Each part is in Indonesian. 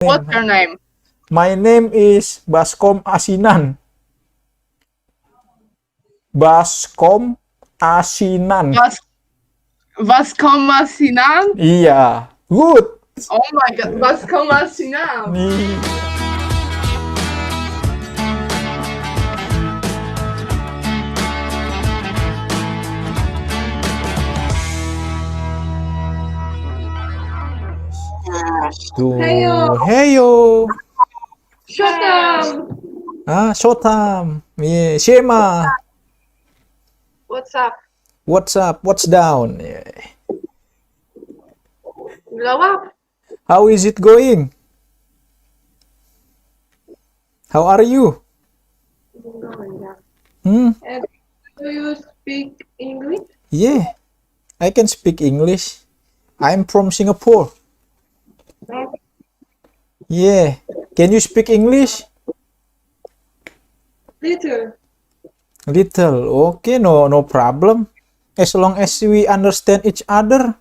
What's your name? My name is Baskom Asinan. Baskom Asinan. Baskom Asinan? Iya, good. Oh my god, Baskom Asinan. Nih. Tuh, heyo. Shotam. Shotam. Yeah, Shema. What's up? What's up? What's down? Yeah. Blow up. How is it going? How are you? Do you speak English? Yeah, I can speak English. I'm from Singapore. Yeah, can you speak English? Little. Little. Okay, no problem. As long as we understand each other,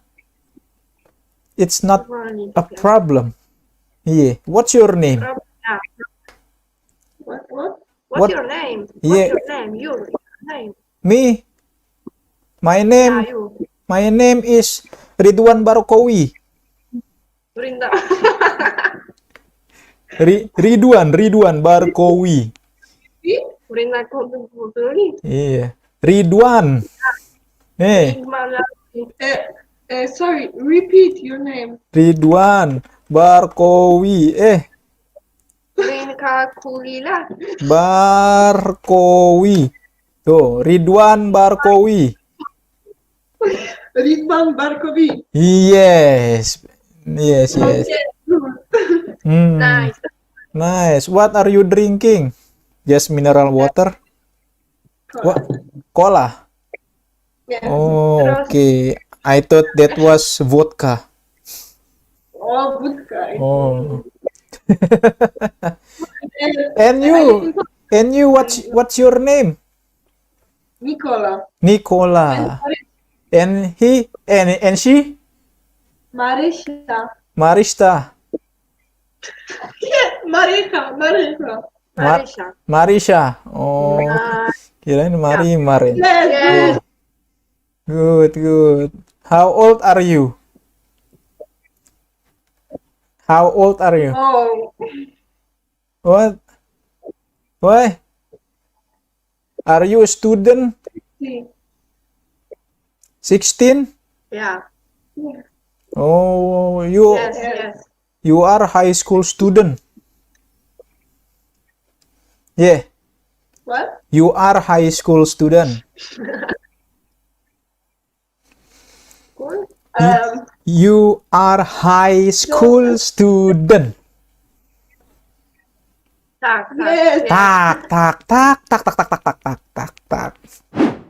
it's not a problem. Yeah. What's your name? What's your name? Yeah. What's your name? Your name. Me. My Yeah, name. you. My name is Ridwan Barkowi. Brinda. Ridwan Barkowi. Brinda Kuduli. Iya. Ridwan. Sorry, repeat your name. Ridwan Barkowi. Brinda Kulila. Barkowi. Tuh, Ridwan Barkowi. Ridwan Barkowi. Yes. Yes. Okay. Nice. Nice. What are you drinking? Just mineral water? What? Cola? Yeah. Oh, okay. I thought that was vodka. Oh, vodka. Oh. And you, what's your name? Nicola. Nicola. And he, and she? Marisha. Marista. Marisha. Marisha. Oh, kirain Marin. Yes. Good. How old are you? Oh. What? Why? Are you a student? 16? Yeah. Oh, Yes. you are high school student. Yeah, What? you are high school student. You are high school student. Yes. Tak.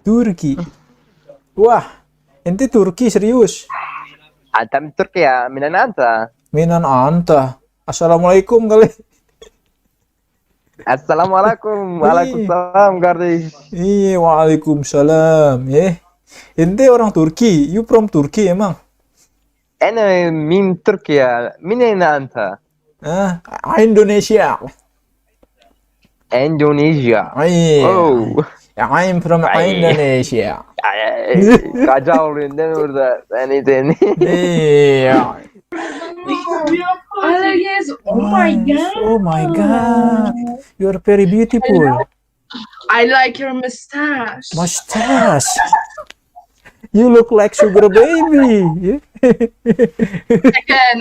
Turki. Wah, ente Turki serius? Antam Turki ya, minan anta. Minan anta. Assalamualaikum kali. Assalamualaikum, waalaikumsalam kardeş. Iya, waalaikumsalam. Ente orang Turki. You from Turki emang? Ene min Turki ya, minen anta. Indonesia. Indonesia. Iya. Oh. I'm from Indonesia. Kacau rindu burada. Seni. Iya. Yes. Oh my god. Oh my god. You're very beautiful. I like your mustache. Mustache. You look like sugar baby. Again.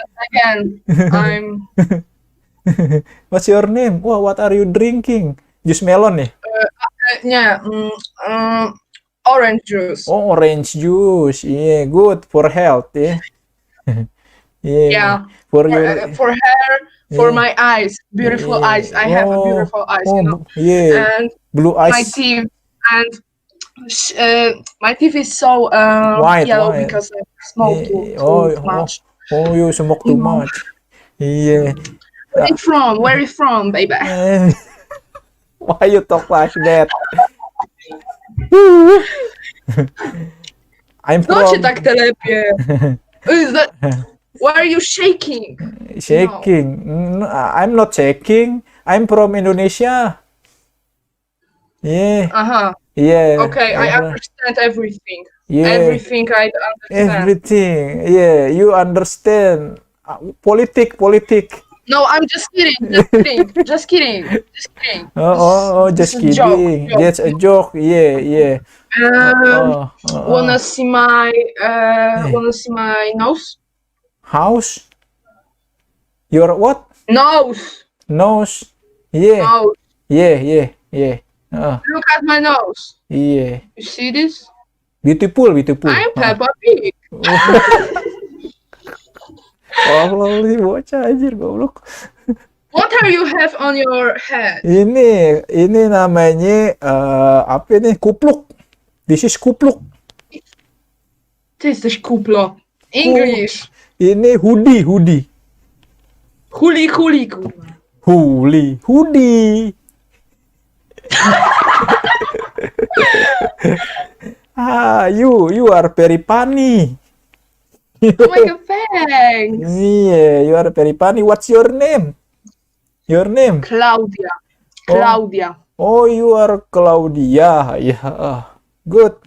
I'm What's your name? Wah, what are you drinking? Jus melon nih? Orange juice. Oh, orange juice. Yeah, good for health. Yeah. Yeah. For your For hair, for my eyes, beautiful eyes. I have a beautiful eyes, you know. Yeah. And Blue eyes. my teeth and my teeth is so yellow white. because I smoke too much. Oh, you smoke too much. Yeah. Where you from, baby? Why you talk like that? I'm No się from. tak telepie. Why are you shaking? Shaking. I'm not shaking. I'm from Indonesia. Yeah. Yeah. Okay, I understand everything. Yeah. Everything I understand. Everything. Yeah, you understand. Politik. No, I'm just kidding. Just kidding. Just This is a joke. kidding. That's a joke. Yeah. Wanna see my nose? House? Your what? Nose. Nose? Yeah. Nose. Yeah. Look at my nose. Yeah. You see this? Beautiful. I'm Peppa Pig. Oh, bocah anjir goblok. What are you have on your head? Ini namanya apa ini? Kupluk. This is kupluk. This is kuplo. English. Ini hoodie. Hoodie. You are very funny. Oh my god, thanks. Yeah, you are very funny. What's your name? Claudia. Oh, you are Claudia. Yeah. Good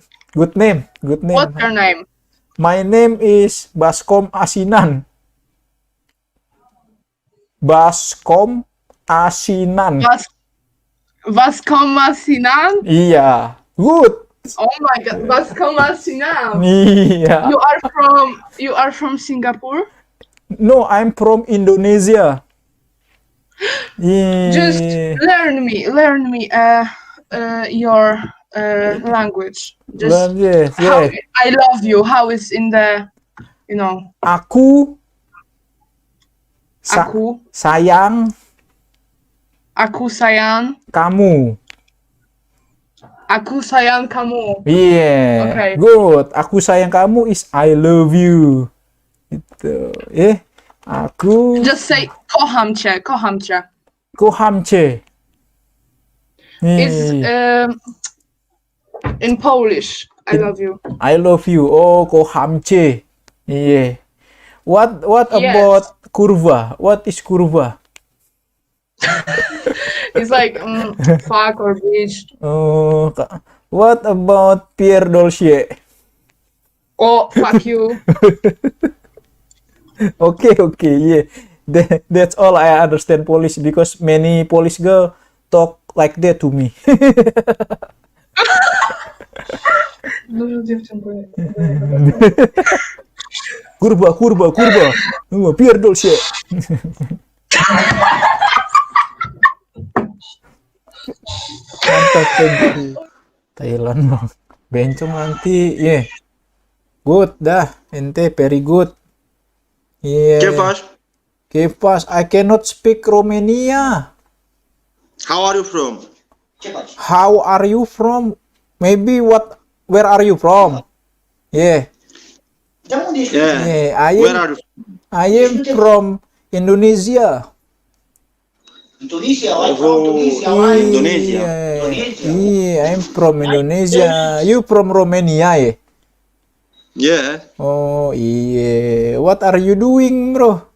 name. What's your name? My name is Baskom Asinan. Baskom Asinan. Iya. Good. Oh my god, Baskom Asinan. Iya. You are from Singapore? No, I'm from Indonesia. Just learn me your language. Just how, I love you. How is in the, you know? Aku sayang kamu. Aku sayang kamu. Yeah. Okay. Good. Aku sayang kamu is I love you. Itu. Aku. Just say kocham cię. Is in Polish. I love you. I love you. Oh, kocham cię. Yeah. What about kurwa? What is kurwa? It's like fuck or bitch. Oh, what about Pierre Dolce? Oh, fuck you. Okay, yeah. That's all I understand Polish because many Polish girl talk like that to me. Kurba. Pierre Dolce. Mantap Thailand bang. Bencong nanti, yeah. Good dah, ente very good. Yeah. Kefas, I cannot speak Romania. How are you from? How are you from? Maybe where are you from? Yeah. Yeah. Where are you? I am from Indonesia. Indonesia. Yeah, I'm from Indonesia. You from Romania, yeah? Yeah. Oh, iya. What are you doing, bro?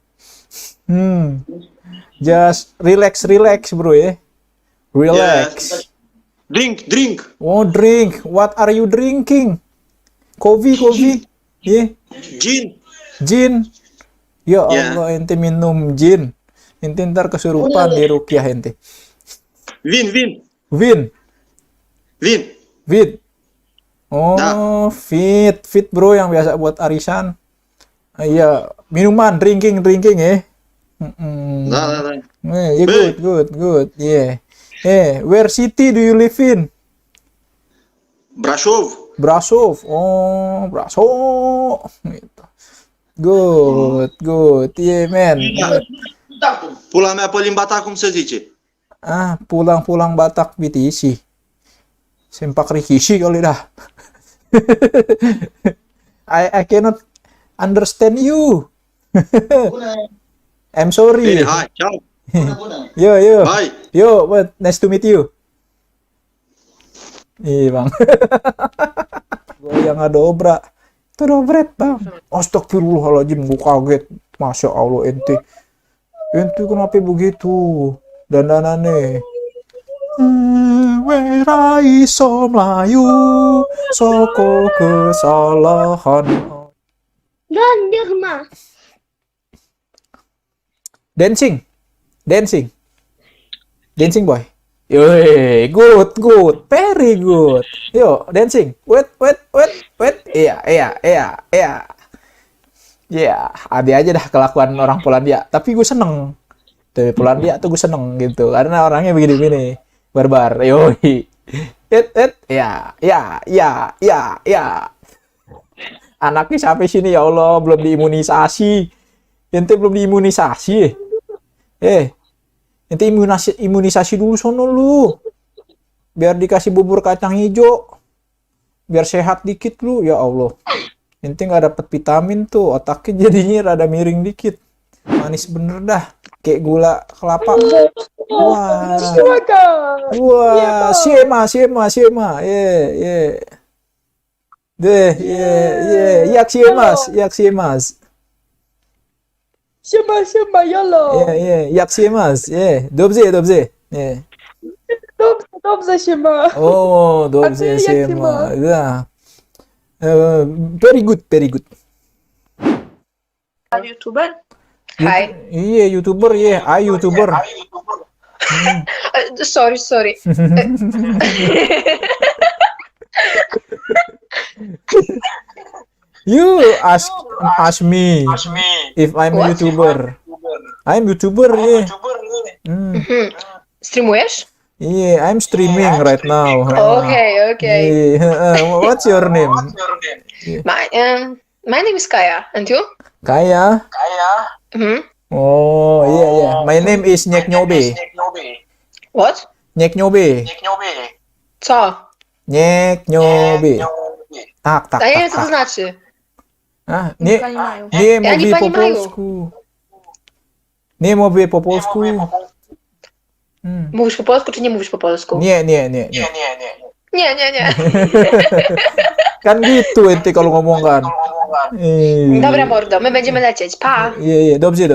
Just relax, bro, ya. Relax. Yeah. Drink. Oh, drink. What are you drinking? Coffee. Yeah. Gin. Ya Allah, ente minum gin. Ente ntar kesurupan di rukyah ente. Win. Oh, fit bro yang biasa buat arisan. Iya, minuman, drinking ya. Good. Yeah. Where city do you live in? Brasov. Oh, Brasov. Gitu. Good. Yeah, man. Pula mea pe limba ta cum se zice? Pulang Batak BTC. Sempak Rikishi kali dah. I cannot understand you. I'm sorry. Hi, ciao. Yo. Bye. Yo, but nice to meet you. Iya, Bang. Gue yang ada obrak. Itu dobret, Bang. Astagfirullahaladzim, gue kaget. Masya Allah ente. Ente kenapa begitu? Dandanannya. Wera iso melayu soko kesalahan. Gandir mah. Dancing. Dancing boy. Yoi, good, very good. Yo, dancing. Wait. Iya. Ya, ada aja dah kelakuan orang Polandia. Tapi gue seneng. Dari Polandia tuh gue seneng gitu. Karena orangnya begini-begini. Barbar. Yoi. Ya. Anaknya sampai sini ya Allah, belum diimunisasi. Ente belum diimunisasi. Ente imunisasi dulu sono lu. Biar dikasih bubur kacang hijau. Biar sehat dikit lu, ya Allah. Ente nggak dapet vitamin tuh, otaknya jadinya rada miring dikit. Manis bener dah, kayak gula kelapa. Wah, siema. Yak siemas. Siema, yolo. Yak siemas. Dobze. Dobrze siema. Oh, dobze Jak siema. Yeah. Very good. YouTuber? Hi. Iya, YouTuber, YouTuber. Sorry. You ask me if I'm a What? YouTuber. I'm YouTuber, yeah. Streamujesz? Yeah, I'm streaming right now. Okay. Yeah. What's your name? My name is Kaya. And you? Kaya. Mhm. Oh, yeah. My name is Nyeknyobe. What? Nyeknyobe. Co? Nyeknyobe. Tak. Ja nie wiem, co to znaczy. Nie Ja mówi nie po pani mają. polsku. Nie mówię po polsku. Mówisz po polsku, czy nie mówisz po polsku? Nie. Nie. Kan gitu ente kalau ngomong kan. Dobra, mordo, my będziemy lecieć. Pa! Iya, dobrze.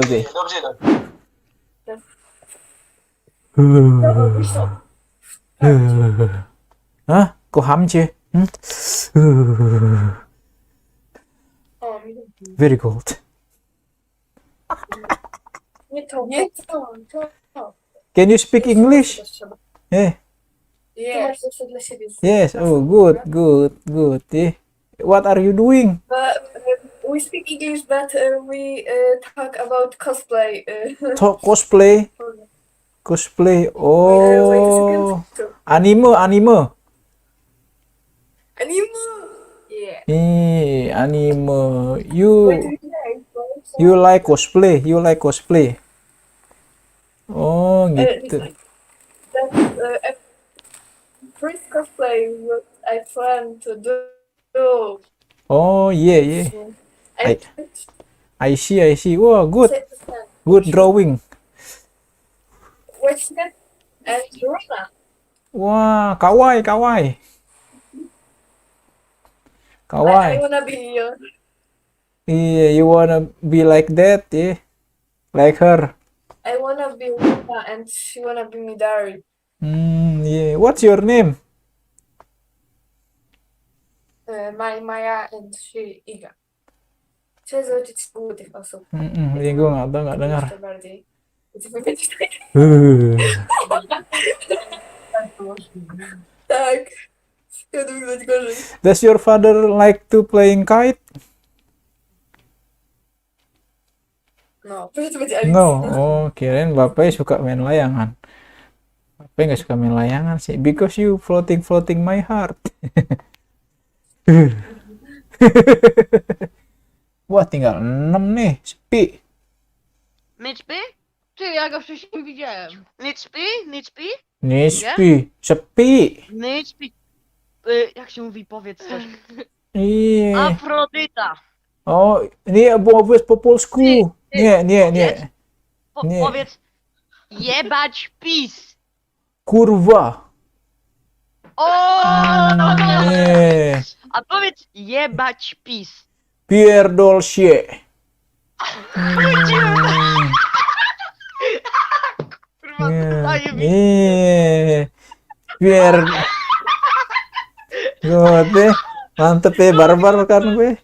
Hah? Kok hamcie? Very good. Nie to. Can you speak English? Yeah. Yes. Oh, good. Yeah. What are you doing? We speak English, but we talk about cosplay. Talk cosplay. Oh, anime. Anime. Yeah. Anime. What do you like? You like cosplay. Oh, gitu. That's first cosplay what I plan to do. Oh, yeah. I I see. Wow, good drawing. What's that? And Roma. Wah, kawaii. I wanna be Yeah, you wanna be like that, yeah? Like her. I wanna be Roma and she wanna be me Dari. Yeah. What's your name? Maya and she Iga. Przezroczyć u tych osób. Ini gue nggak dengar. Jeszcze bardziej. Tak. Ja to wyglądać gorzej. Does your father like to playing kite? No, proszę to będzie Alice. No. Oh, kirain bapaknya suka main layangan. Bapaknya nggak suka main layangan sih. Because you floating my heart. Wah, tinggal 6 nih. Sepi. Nic śpi? Ty, ja go wcześniej widziałem. Nic śpi? Sepi. Nic śpi. Jak się mówi, powiedz coś. Iya. Afrodyta. Oh, ini powiedz po polsku. Nie. Powiedz jebać PiS. Kurwa. O! Nie. A powiedz jebać PiS. Pierdol się. Biar gue mantep ya barbar kan gue.